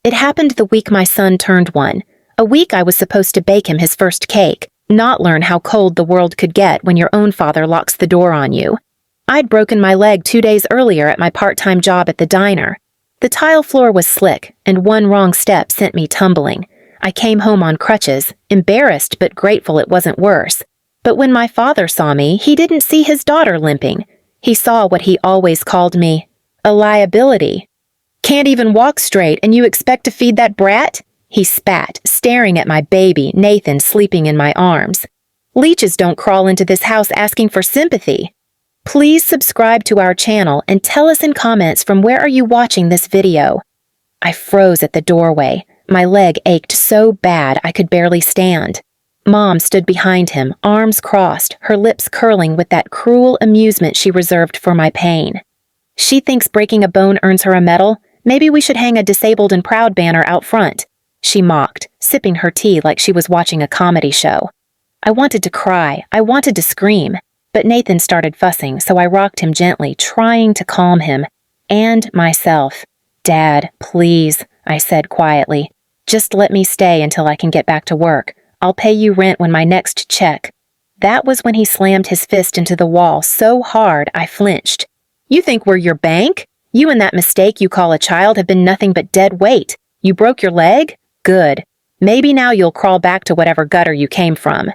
It happened the week my son turned 1, a week I was supposed to bake him his first cake, not learn how cold the world could get when your own father locks the door on you. I'd broken my leg 2 days earlier at my part-time job at the diner. The tile floor was slick, and one wrong step sent me tumbling. I came home on crutches, embarrassed but grateful it wasn't worse. But when my father saw me, he didn't see his daughter limping. He saw what he always called me, a liability. "Can't even walk straight, and you expect to feed that brat?" He spat, staring at my baby, Nathan, sleeping in my arms. "Leeches don't crawl into this house asking for sympathy." Please subscribe to our channel and tell us in comments from where are you watching this video. I froze at the doorway. My leg ached so bad I could barely stand. Mom stood behind him, arms crossed, her lips curling with that cruel amusement she reserved for my pain. "She thinks breaking a bone earns her a medal. Maybe we should hang a disabled and proud banner out front," she mocked, sipping her tea like she was watching a comedy show. I wanted to cry. I wanted to scream. But Nathan started fussing, so I rocked him gently, trying to calm him. And myself. "Dad, please," I said quietly. "Just let me stay until I can get back to work. I'll pay you rent when my next check." That was when he slammed his fist into the wall so hard I flinched. "You think we're your bank? You and that mistake you call a child have been nothing but dead weight. You broke your leg? Good. Maybe now you'll crawl back to whatever gutter you came from."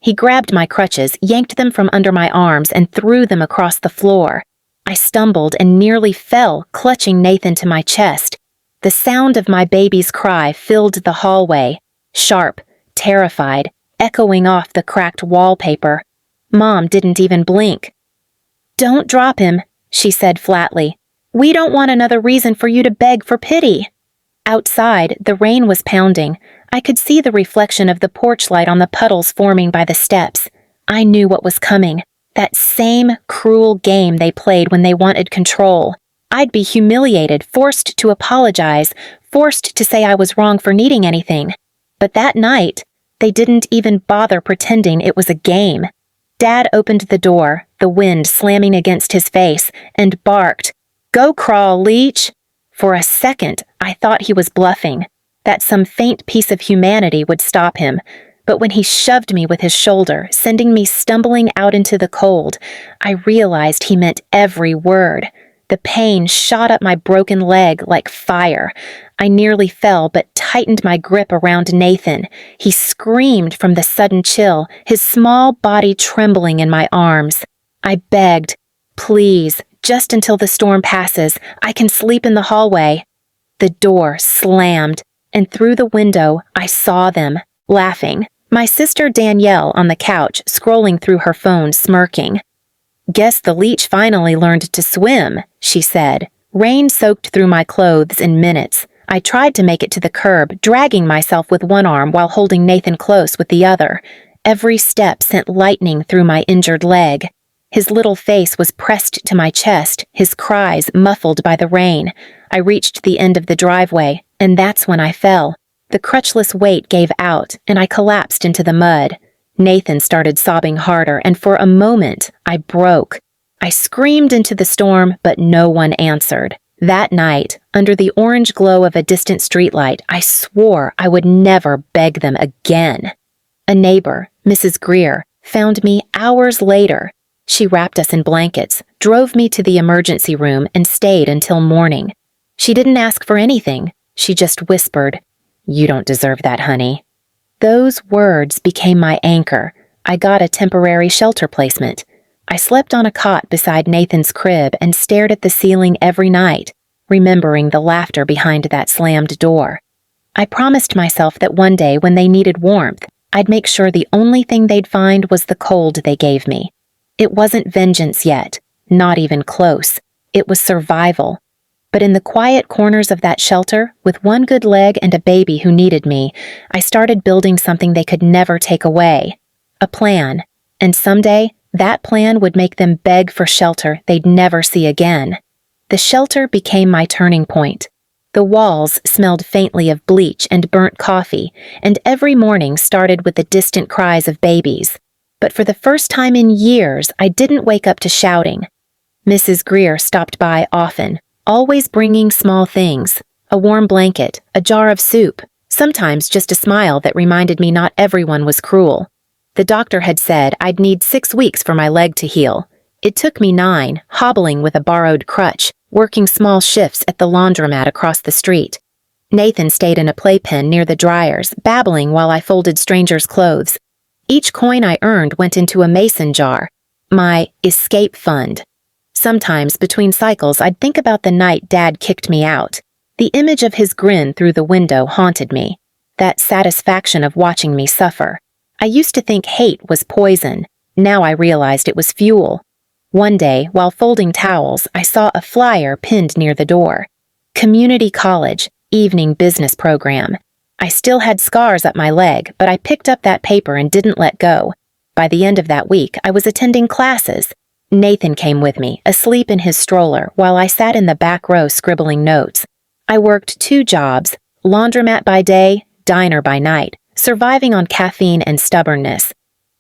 He grabbed my crutches, yanked them from under my arms, and threw them across the floor. I stumbled and nearly fell, clutching Nathan to my chest. The sound of my baby's cry filled the hallway, sharp, terrified, echoing off the cracked wallpaper. Mom didn't even blink. "Don't drop him," she said flatly. "We don't want another reason for you to beg for pity." Outside, the rain was pounding. I could see the reflection of the porch light on the puddles forming by the steps. I knew what was coming. That same cruel game they played when they wanted control. I'd be humiliated, forced to apologize, forced to say I was wrong for needing anything. But that night, they didn't even bother pretending it was a game. Dad opened the door, the wind slamming against his face, and barked, "Go crawl, Leech!" For a second, I thought he was bluffing, that some faint piece of humanity would stop him. But when he shoved me with his shoulder, sending me stumbling out into the cold, I realized he meant every word. The pain shot up my broken leg like fire. I nearly fell but tightened my grip around Nathan. He screamed from the sudden chill, his small body trembling in my arms. I begged, "Please, just until the storm passes, I can sleep in the hallway." The door slammed, and through the window I saw them, laughing. My sister Danielle on the couch, scrolling through her phone, smirking. "Guess the Leech finally learned to swim," she said. Rain soaked through my clothes in minutes. I tried to make it to the curb, dragging myself with one arm while holding Nathan close with the other. Every step sent lightning through my injured leg. His little face was pressed to my chest, his cries muffled by the rain. I reached the end of the driveway, and that's when I fell. The crutchless weight gave out, and I collapsed into the mud. Nathan started sobbing harder, and for a moment, I broke. I screamed into the storm, but no one answered. That night, under the orange glow of a distant streetlight, I swore I would never beg them again. A neighbor, Mrs. Greer, found me hours later. She wrapped us in blankets, drove me to the emergency room, and stayed until morning. She didn't ask for anything. She just whispered, "You don't deserve that, honey." Those words became my anchor. I got a temporary shelter placement. I slept on a cot beside Nathan's crib and stared at the ceiling every night, remembering the laughter behind that slammed door. I promised myself that one day when they needed warmth, I'd make sure the only thing they'd find was the cold they gave me. It wasn't vengeance yet, not even close. It was survival. But in the quiet corners of that shelter, with one good leg and a baby who needed me, I started building something they could never take away. A plan. And someday, that plan would make them beg for shelter they'd never see again. The shelter became my turning point. The walls smelled faintly of bleach and burnt coffee, and every morning started with the distant cries of babies. But for the first time in years, I didn't wake up to shouting. Mrs. Greer stopped by often, always bringing small things, A warm blanket, a jar of soup, sometimes just a smile that reminded me not everyone was cruel. The doctor had said I'd need 6 weeks for my leg to heal. It took me 9, hobbling with a borrowed crutch, working small shifts at the laundromat across the street. Nathan stayed in a playpen near the dryers, babbling while I folded strangers' clothes. Each coin I earned went into a mason jar, my escape fund. Sometimes, between cycles, I'd think about the night Dad kicked me out. The image of his grin through the window haunted me, that satisfaction of watching me suffer. I used to think hate was poison. Now I realized it was fuel. One day, while folding towels, I saw a flyer pinned near the door. Community college, evening business program. I still had scars up my leg, but I picked up that paper and didn't let go. By the end of that week, I was attending classes. Nathan came with me, asleep in his stroller, while I sat in the back row scribbling notes. I worked 2 jobs, laundromat by day, diner by night, surviving on caffeine and stubbornness.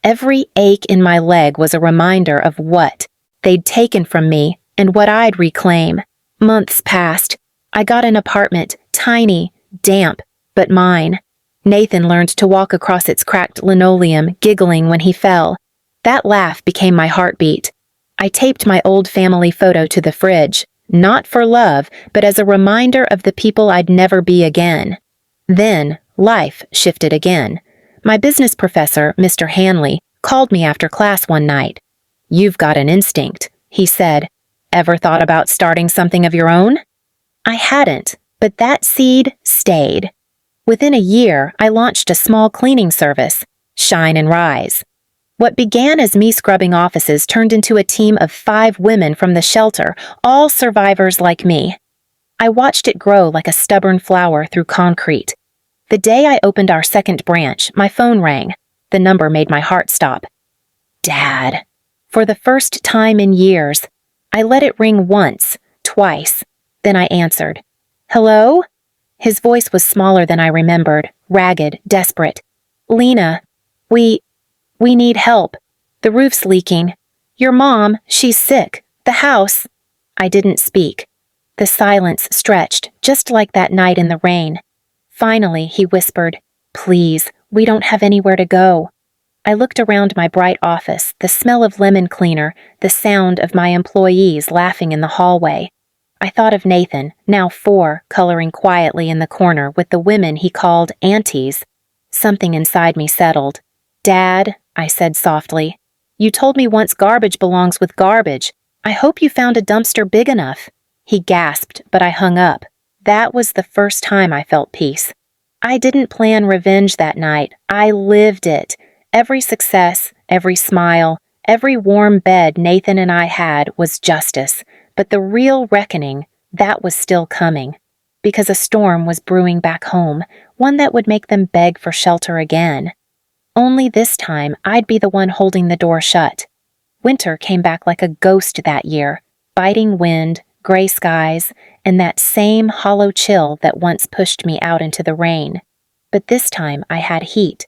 Every ache in my leg was a reminder of what they'd taken from me and what I'd reclaim. Months passed. I got an apartment, tiny, damp, but mine. Nathan learned to walk across its cracked linoleum, giggling when he fell. That laugh became my heartbeat. I taped my old family photo to the fridge, not for love, but as a reminder of the people I'd never be again. Then, life shifted again. My business professor, Mr. Hanley, called me after class one night. "You've got an instinct," he said. "Ever thought about starting something of your own?" I hadn't, but that seed stayed. Within a year, I launched a small cleaning service, Shine and Rise. What began as me scrubbing offices turned into a team of 5 women from the shelter, all survivors like me. I watched it grow like a stubborn flower through concrete. The day I opened our second branch, my phone rang. The number made my heart stop. Dad. For the first time in years, I let it ring once, twice. Then I answered. "Hello?" His voice was smaller than I remembered, ragged, desperate. "Lena, we need help. The roof's leaking. Your mom, she's sick. The house." I didn't speak. The silence stretched, just like that night in the rain. Finally, he whispered, "Please, we don't have anywhere to go." I looked around my bright office, the smell of lemon cleaner, the sound of my employees laughing in the hallway. I thought of Nathan, now 4, coloring quietly in the corner with the women he called aunties. Something inside me settled. "Dad," I said softly, "you told me once garbage belongs with garbage. I hope you found a dumpster big enough." He gasped, but I hung up. That was the first time I felt peace. I didn't plan revenge that night. I lived it. Every success, every smile, every warm bed Nathan and I had was justice. But the real reckoning, that was still coming. Because a storm was brewing back home, one that would make them beg for shelter again. Only this time, I'd be the one holding the door shut. Winter came back like a ghost that year, biting wind, gray skies, and that same hollow chill that once pushed me out into the rain. But this time I had heat.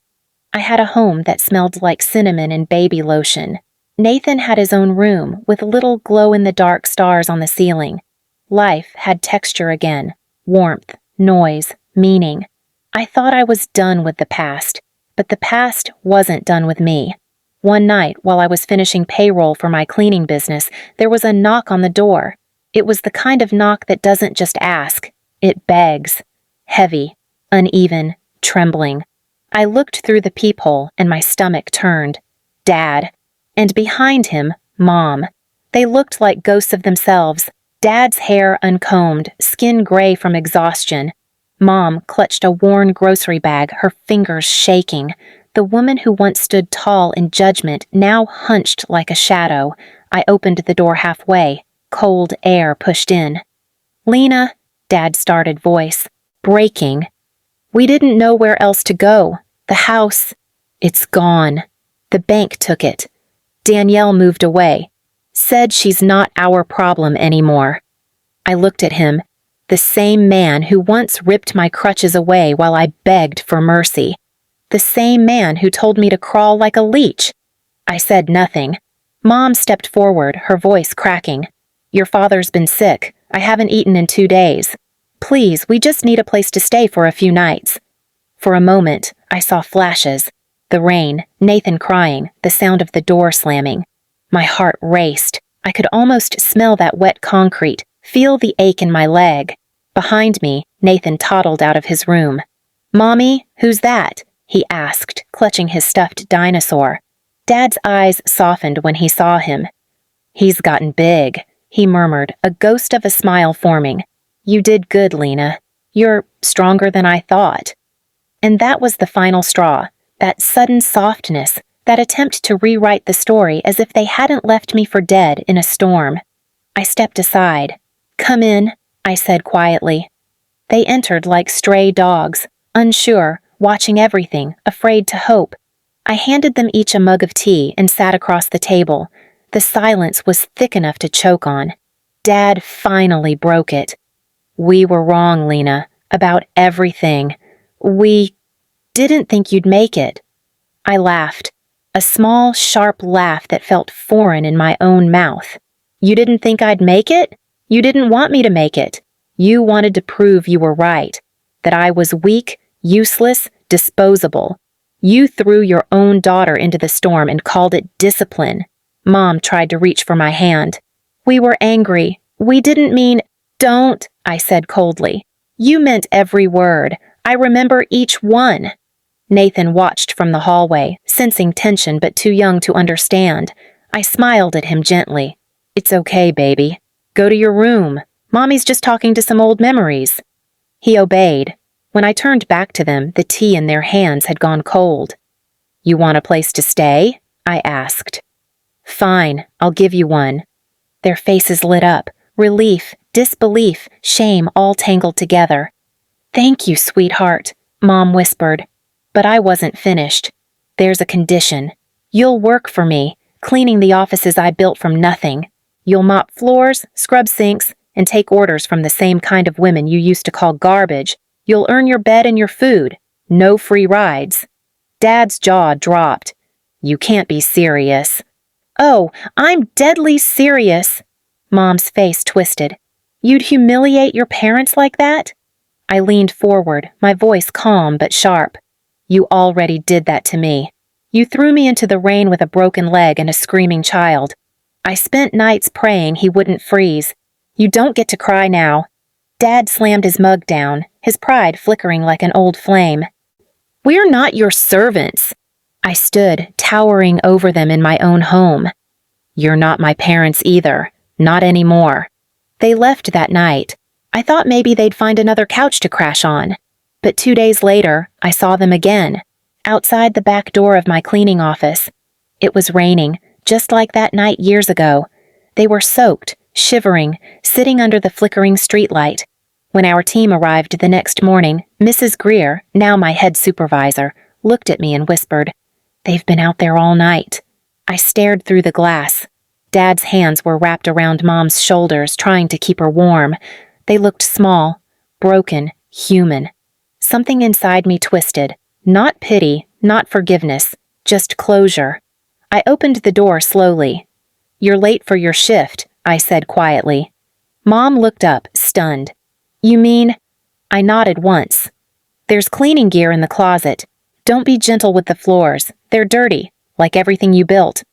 I had a home that smelled like cinnamon and baby lotion. Nathan had his own room with little glow-in-the-dark stars on the ceiling. Life had texture again, warmth, noise, meaning. I thought I was done with the past, but the past wasn't done with me. One night, while I was finishing payroll for my cleaning business, there was a knock on the door. It was the kind of knock that doesn't just ask, it begs. Heavy, uneven, trembling. I looked through the peephole and my stomach turned. Dad. And behind him, Mom. They looked like ghosts of themselves. Dad's hair uncombed, skin gray from exhaustion. Mom clutched a worn grocery bag, her fingers shaking. The woman who once stood tall in judgment now hunched like a shadow. I opened the door halfway. Cold air pushed in. "Lena," Dad started, voice breaking. "We didn't know where else to go. The house, it's gone. The bank took it. Danielle moved away. Said she's not our problem anymore." I looked at him, the same man who once ripped my crutches away while I begged for mercy. The same man who told me to crawl like a leech. I said nothing. Mom stepped forward, her voice cracking. "Your father's been sick. I haven't eaten in 2 days." Please, we just need a place to stay for a few nights." For a moment, I saw flashes. The rain, Nathan crying, the sound of the door slamming. My heart raced. I could almost smell that wet concrete, feel the ache in my leg. Behind me, Nathan toddled out of his room. "Mommy, who's that?" he asked, clutching his stuffed dinosaur. Dad's eyes softened when he saw him. "He's gotten big," he murmured, a ghost of a smile forming. "You did good, Lena. You're stronger than I thought." And that was the final straw, that sudden softness, that attempt to rewrite the story as if they hadn't left me for dead in a storm. I stepped aside. "Come in," I said quietly. They entered like stray dogs, unsure, watching everything, afraid to hope. I handed them each a mug of tea and sat across the table. The silence was thick enough to choke on. Dad finally broke it. "We were wrong, Lena, about everything. We didn't think you'd make it." I laughed, a small, sharp laugh that felt foreign in my own mouth. "You didn't think I'd make it? You didn't want me to make it. You wanted to prove you were right, that I was weak, useless, disposable. You threw your own daughter into the storm and called it discipline." Mom tried to reach for my hand. "We were angry. We didn't mean—" "Don't," I said coldly. "You meant every word. I remember each one." Nathan watched from the hallway, sensing tension but too young to understand. I smiled at him gently. "It's okay, baby. Go to your room. Mommy's just talking to some old memories." He obeyed. When I turned back to them, the tea in their hands had gone cold. "You want a place to stay?" I asked. "Fine, I'll give you one." Their faces lit up, relief, disbelief, shame all tangled together. "Thank you, sweetheart," Mom whispered. But I wasn't finished. "There's a condition. You'll work for me, cleaning the offices I built from nothing. You'll mop floors, scrub sinks, and take orders from the same kind of women you used to call garbage. You'll earn your bed and your food. No free rides." Dad's jaw dropped. "You can't be serious." "Oh, I'm deadly serious." Mom's face twisted. "You'd humiliate your parents like that?" I leaned forward, my voice calm but sharp. "You already did that to me. You threw me into the rain with a broken leg and a screaming child. I spent nights praying he wouldn't freeze. You don't get to cry now." Dad slammed his mug down, his pride flickering like an old flame. "We're not your servants." I stood, towering over them in my own home. "You're not my parents either. Not anymore." They left that night. I thought maybe they'd find another couch to crash on. But 2 days later, I saw them again, outside the back door of my cleaning office. It was raining, just like that night years ago. They were soaked, shivering, sitting under the flickering streetlight. When our team arrived the next morning, Mrs. Greer, now my head supervisor, looked at me and whispered, "They've been out there all night." I stared through the glass. Dad's hands were wrapped around Mom's shoulders, trying to keep her warm. They looked small, broken, human. Something inside me twisted. Not pity, not forgiveness, just closure. I opened the door slowly. "You're late for your shift," I said quietly. Mom looked up, stunned. "You mean?" I nodded once. "There's cleaning gear in the closet. Don't be gentle with the floors. They're dirty, like everything you built."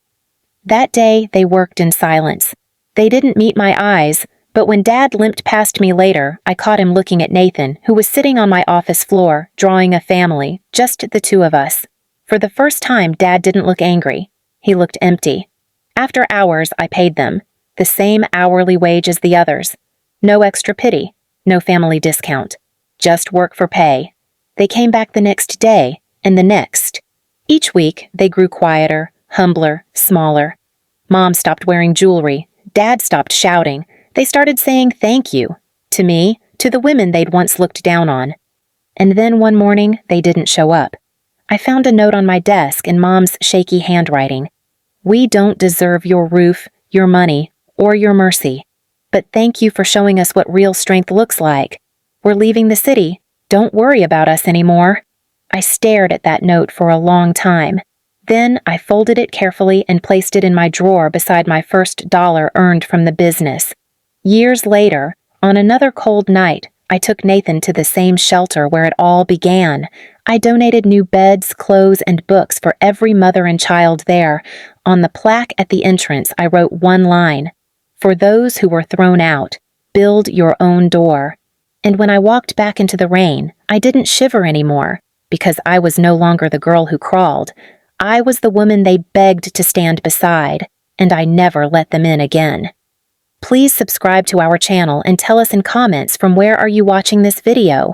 That day, they worked in silence. They didn't meet my eyes, but when Dad limped past me later, I caught him looking at Nathan, who was sitting on my office floor, drawing a family, just the two of us. For the first time, Dad didn't look angry. He looked empty. After hours, I paid them. The same hourly wage as the others. No extra pity. No family discount. Just work for pay. They came back the next day, and the next. Each week, they grew quieter, humbler, smaller. Mom stopped wearing jewelry. Dad stopped shouting. They started saying thank you. To me, to the women they'd once looked down on. And then one morning, they didn't show up. I found a note on my desk in Mom's shaky handwriting. "We don't deserve your roof, your money, or your mercy. But thank you for showing us what real strength looks like. We're leaving the city. Don't worry about us anymore." I stared at that note for a long time. Then I folded it carefully and placed it in my drawer beside my first dollar earned from the business. Years later, on another cold night, I took Nathan to the same shelter where it all began. I donated new beds, clothes, and books for every mother and child there. On the plaque at the entrance, I wrote one line: "For those who were thrown out, build your own door." And when I walked back into the rain, I didn't shiver anymore, because I was no longer the girl who crawled. I was the woman they begged to stand beside, and I never let them in again. Please subscribe to our channel and tell us in comments from where are you watching this video.